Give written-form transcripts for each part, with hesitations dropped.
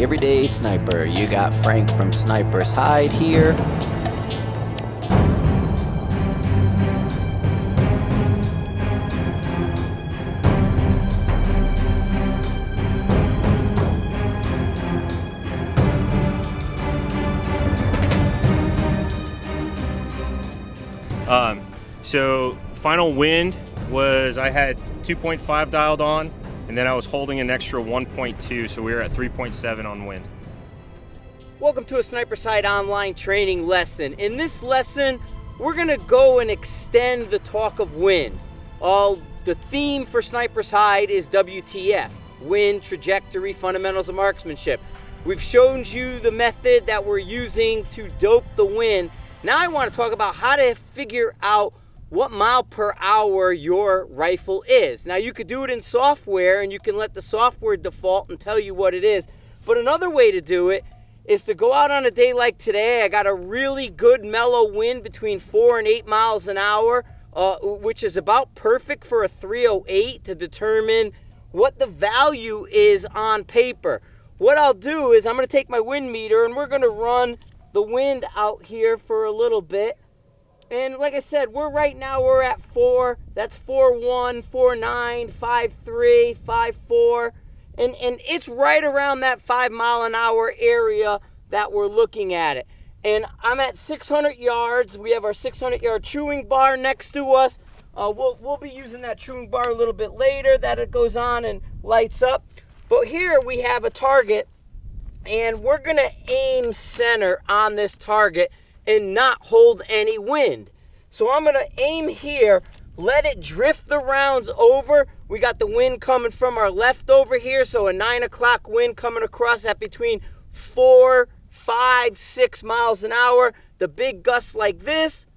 everyday sniper. You got Frank from Sniper's Hide here. So final wind was I had 2.5 dialed on, and then I was holding an extra 1.2, so we were at 3.7 on wind. Welcome to a Sniper's Hide online training lesson. In this lesson, we're gonna go and extend the talk of wind. The theme for Sniper's Hide is WTF, wind, trajectory, fundamentals of marksmanship. We've shown you the method that we're using to dope the wind. Now I want to talk about how to figure out what mile per hour your rifle is. Now you could do it in software and you can let the software default and tell you what it is. But another way to do it is to go out on a day like today. I got a really good mellow wind between 4 and 8 miles an hour, which is about perfect for a 308 to determine what the value is on paper. What I'll do is I'm going to take my wind meter and we're going to run the wind out here for a little bit. And like I said, right now we're at 4. That's 4.1, 4.9, 5.3, 5.4. And it's right around that 5 mile an hour area that we're looking at it. And I'm at 600 yards. We have our 600 yard chewing bar next to us. We'll be using that chewing bar a little bit later, that it goes on and lights up. But here we have a target, and we're gonna aim center on this target and not hold any wind. So I'm gonna aim here, let it drift the rounds over. We got the wind coming from our left over here, so a 9 o'clock wind coming across at between 4, 5, 6 miles an hour. The big gusts like this,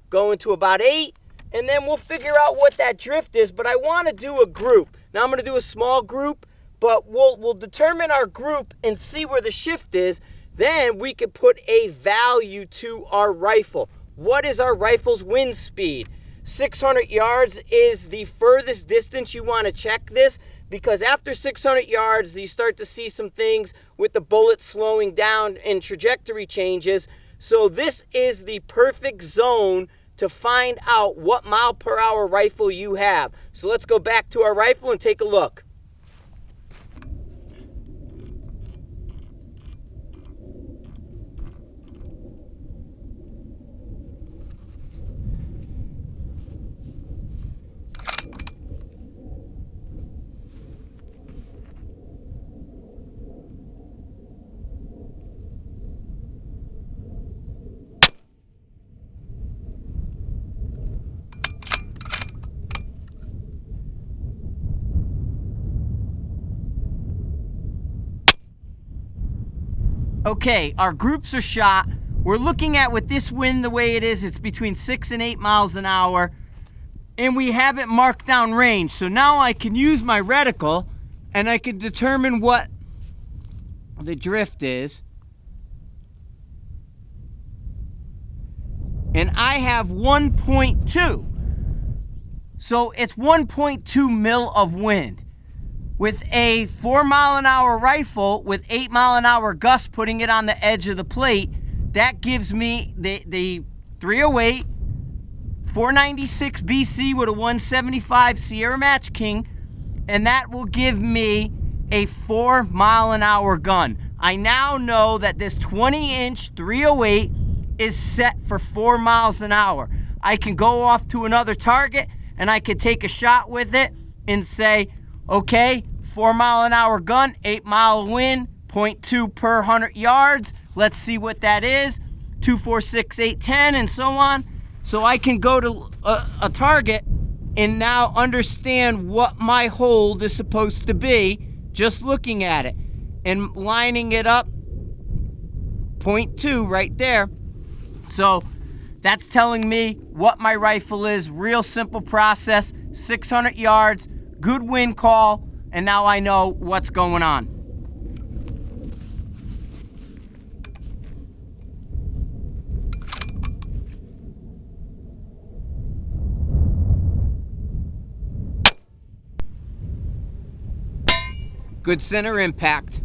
going to about 8, and then we'll figure out what that drift is. But I wanna do a group. Now I'm gonna do a small group, but we'll determine our group and see where the shift is. Then we can put a value to our rifle. What is our rifle's wind speed? 600 yards is the furthest distance you want to check this, because after 600 yards, you start to see some things with the bullet slowing down and trajectory changes. So this is the perfect zone to find out what mile per hour rifle you have. So let's go back to our rifle and take a look. Okay, our groups are shot. We're looking at with this wind the way it is, it's between 6 and 8 miles an hour. And we have it marked down range. So now I can use my reticle and I can determine what the drift is. And I have 1.2. So it's 1.2 mil of wind. With a 4 mile an hour rifle with 8 mile an hour gusts putting it on the edge of the plate, that gives me the 308, 496 BC with a 175 Sierra Match King, and that will give me a 4 mile an hour gun. I now know that this 20-inch 308 is set for 4 miles an hour. I can go off to another target and I can take a shot with it and say, okay, 4 mile an hour gun, 8 mile wind, 0.2 per 100 yards. Let's see what that is. 2, 4, 6, 8, 10, and so on. So I can go to a target and now understand what my hold is supposed to be just looking at it and lining it up. 0.2 right there. So that's telling me what my rifle is. Real simple process. 600 yards, good wind call, and now I know what's going on. Good center impact.